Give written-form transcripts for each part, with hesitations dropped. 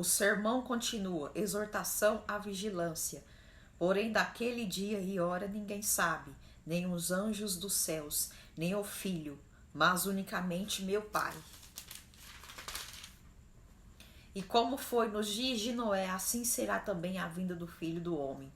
O sermão continua, exortação à vigilância. Porém, daquele dia e hora ninguém sabe, nem os anjos dos céus, nem o Filho, mas unicamente meu Pai. E como foi nos dias de Noé, assim será também a vinda do Filho do Homem.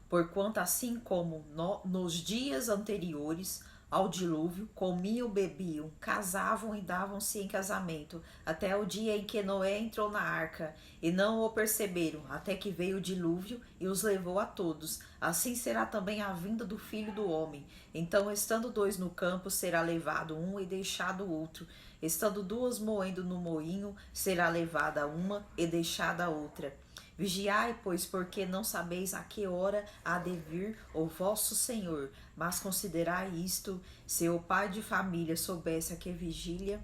Porquanto assim como nos dias anteriores ao dilúvio, comiam, bebiam, casavam e davam-se em casamento, até o dia em que Noé entrou na arca, e não o perceberam, até que veio o dilúvio e os levou a todos. Assim será também a vinda do Filho do Homem. Então, estando dois no campo, será levado um e deixado o outro. Estando duas moendo no moinho, será levada uma e deixada a outra. Vigiai, pois, porque não sabeis a que hora há de vir o vosso Senhor. Mas considerai isto: se o pai de família soubesse a que vigília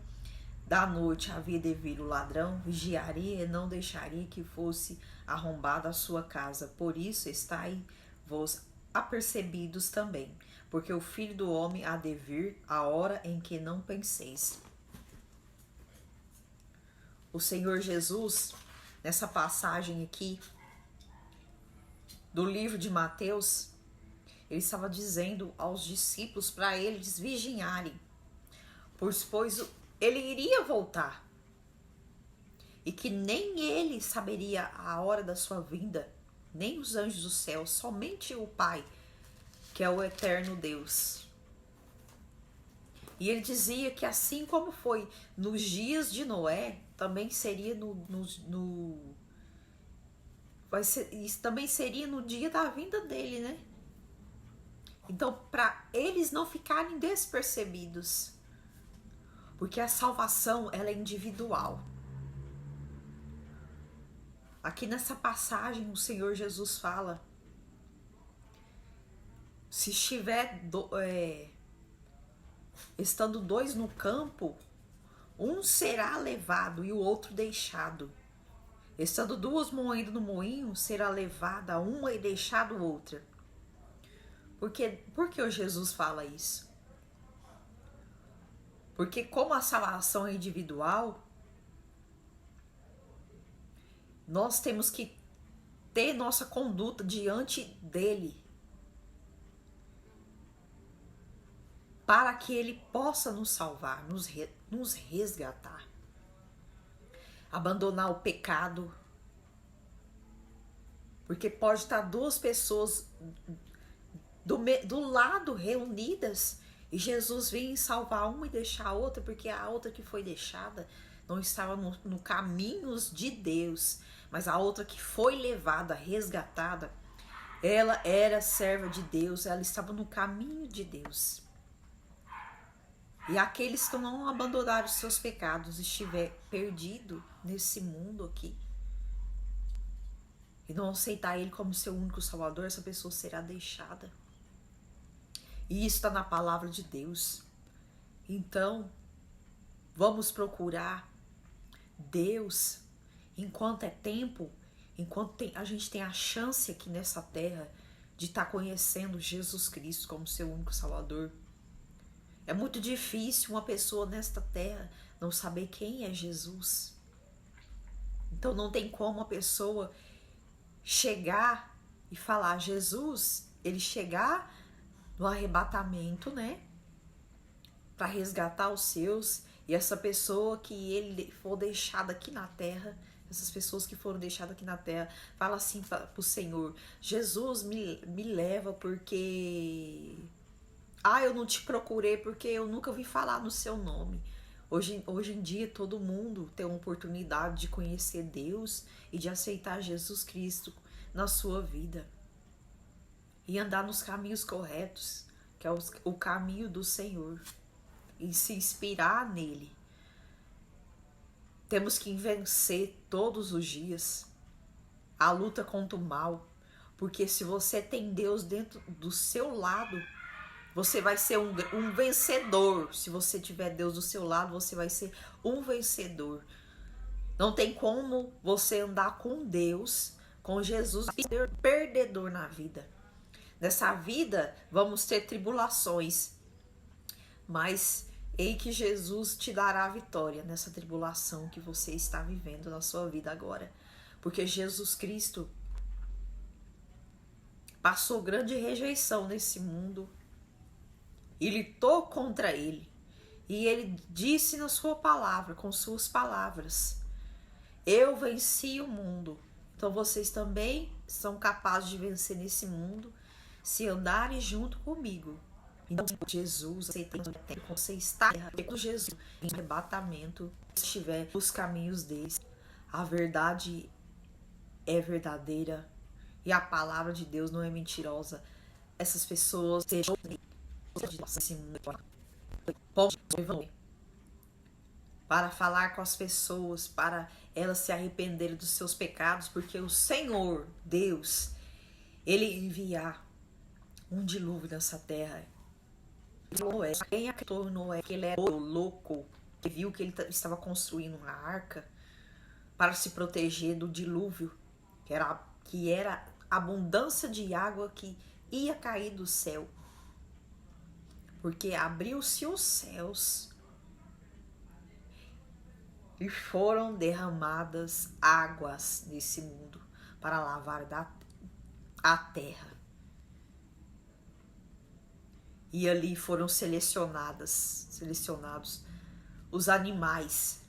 da noite havia de vir o ladrão, vigiaria e não deixaria que fosse arrombada a sua casa. Por isso estai vos apercebidos também, porque o Filho do Homem há de vir a hora em que não penseis. O Senhor Jesus, nessa passagem aqui do livro de Mateus, ele estava dizendo aos discípulos para eles vigiarem, pois ele iria voltar e que nem ele saberia a hora da sua vinda, nem os anjos do céu, somente o Pai, que é o eterno Deus. E ele dizia que assim como foi nos dias de Noé, também seria também seria no dia da vinda dele, né? Então, para eles não ficarem despercebidos, porque a salvação ela é individual. Aqui nessa passagem o Senhor Jesus fala: se estiver estando dois no campo, um será levado e o outro deixado. Estando duas moendo no moinho, será levada uma e deixada outra. Por que o Jesus fala isso? Porque como a salvação é individual, nós temos que ter nossa conduta diante dele, para que ele possa nos salvar, nos resgatar. Abandonar o pecado. Porque pode estar duas pessoas do lado reunidas e Jesus vem salvar uma e deixar a outra, porque a outra que foi deixada não estava no caminhos de Deus, mas a outra que foi levada, resgatada, ela era serva de Deus, ela estava no caminho de Deus. E aqueles que não abandonaram os seus pecados, estiver perdido nesse mundo aqui, e não aceitar ele como seu único salvador, essa pessoa será deixada. E isso está na palavra de Deus. Então, vamos procurar Deus enquanto é tempo, enquanto a gente tem a chance aqui nessa terra de estar conhecendo Jesus Cristo como seu único salvador. É muito difícil uma pessoa nesta terra não saber quem é Jesus. Então não tem como a pessoa chegar e falar Jesus, ele chegar no arrebatamento, né? Para resgatar os seus, e essa pessoa que ele for deixada aqui na terra, essas pessoas que foram deixadas aqui na terra, fala assim para o Senhor: Jesus, me leva porque eu não te procurei porque eu nunca ouvi falar no seu nome. Hoje em dia todo mundo tem uma oportunidade de conhecer Deus e de aceitar Jesus Cristo na sua vida. E andar nos caminhos corretos, que é o caminho do Senhor. E se inspirar nele. Temos que vencer todos os dias a luta contra o mal. Porque se você tem Deus dentro do seu lado, você vai ser um vencedor. Se você tiver Deus do seu lado, você vai ser um vencedor. Não tem como você andar com Deus, com Jesus, e ser perdedor na vida. Nessa vida, vamos ter tribulações. Mas ei que Jesus te dará a vitória nessa tribulação que você está vivendo na sua vida agora. porque Jesus Cristo passou grande rejeição nesse mundo e lutou contra ele. E ele disse na sua palavra, com suas palavras: eu venci o mundo. Então vocês também são capazes de vencer nesse mundo se andarem junto comigo. Então Jesus, você está com Jesus em arrebatamento, estiver nos caminhos deles. A verdade é verdadeira e a palavra de Deus não é mentirosa. Essas pessoas para falar com as pessoas, para elas se arrependerem dos seus pecados, porque o Senhor, Deus, Ele enviar um dilúvio nessa terra. Noé, quem acreditou em Noé, que ele era louco, que viu que ele estava construindo uma arca para se proteger do dilúvio, que era abundância de água que ia cair do céu. Porque abriu-se os céus e foram derramadas águas nesse mundo para lavar a terra. E ali foram selecionados os animais.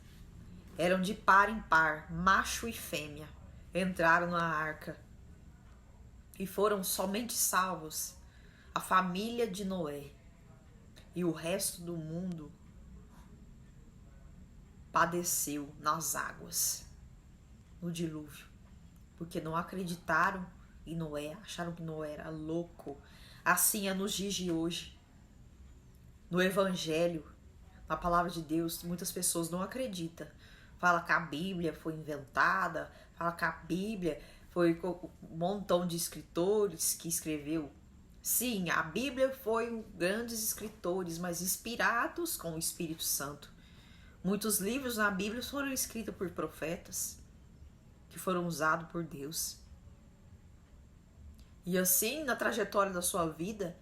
Eram de par em par, macho e fêmea. Entraram na arca e foram somente salvos a família de Noé. E o resto do mundo padeceu nas águas, no dilúvio, porque não acreditaram em Noé, acharam que Noé era louco. Assim é nos dias de hoje. No Evangelho, na palavra de Deus, muitas pessoas não acreditam. Fala que a Bíblia foi inventada, fala que a Bíblia foi um montão de escritores que escreveu. Sim, a Bíblia foi grandes escritores, mas inspirados com o Espírito Santo. Muitos livros na Bíblia foram escritos por profetas que foram usados por Deus. E assim, na trajetória da sua vida,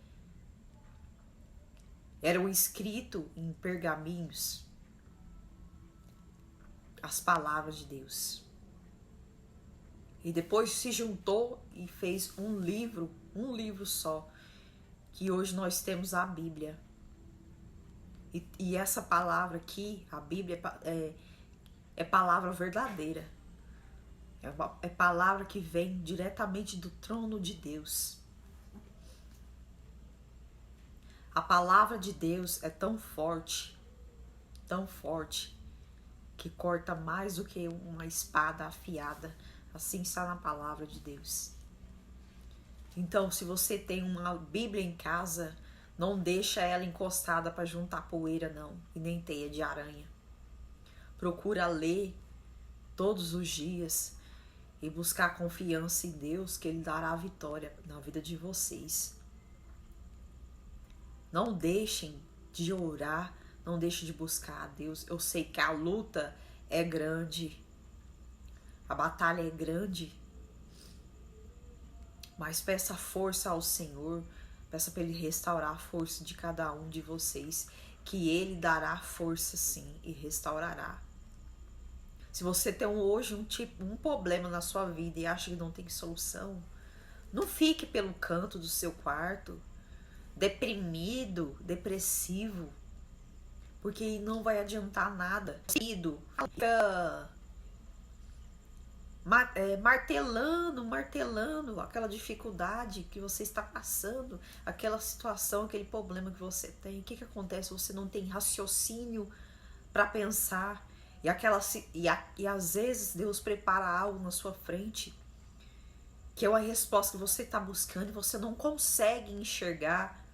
eram escritos em pergaminhos as palavras de Deus. E depois se juntou e fez um livro só, que hoje nós temos a Bíblia. E essa palavra aqui, a Bíblia, é palavra verdadeira. É palavra que vem diretamente do trono de Deus. A palavra de Deus é tão forte, que corta mais do que uma espada afiada. Assim está na palavra de Deus. Então, se você tem uma Bíblia em casa, não deixa ela encostada para juntar poeira, não, e nem teia de aranha. Procura ler todos os dias e buscar confiança em Deus, que Ele dará a vitória na vida de vocês. Não deixem de orar, não deixem de buscar a Deus. Eu sei que a luta é grande, a batalha é grande, mas peça força ao Senhor, peça para Ele restaurar a força de cada um de vocês, que Ele dará força sim e restaurará. Se você tem hoje um problema na sua vida e acha que não tem solução, não fique pelo canto do seu quarto, deprimido, depressivo, porque não vai adiantar nada. Fica martelando aquela dificuldade que você está passando, aquela situação, aquele problema que você tem. O que acontece? Você não tem raciocínio para pensar. E às vezes Deus prepara algo na sua frente, que é uma resposta que você está buscando e você não consegue enxergar,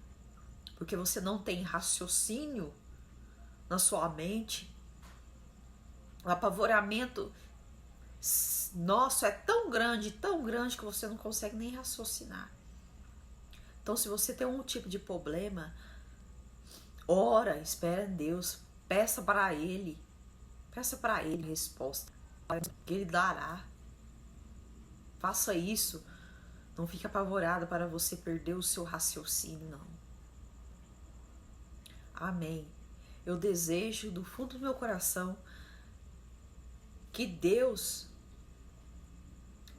porque você não tem raciocínio na sua mente. O apavoramento nosso é tão grande que você não consegue nem raciocinar. Então, se você tem um tipo de problema, ora, espera em Deus, peça para Ele resposta, que Ele dará. Faça isso, não fique apavorada para você perder o seu raciocínio, não. Amém. Eu desejo do fundo do meu coração que Deus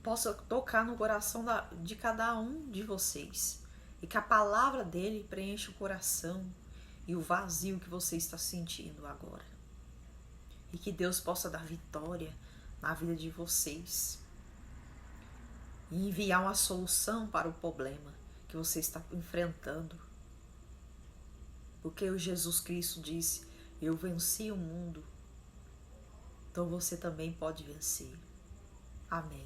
possa tocar no coração de cada um de vocês. E que a palavra dele preencha o coração e o vazio que você está sentindo agora. E que Deus possa dar vitória na vida de vocês. E enviar uma solução para o problema que você está enfrentando. Porque o Jesus Cristo disse: eu venci o mundo. Então você também pode vencer. Amém.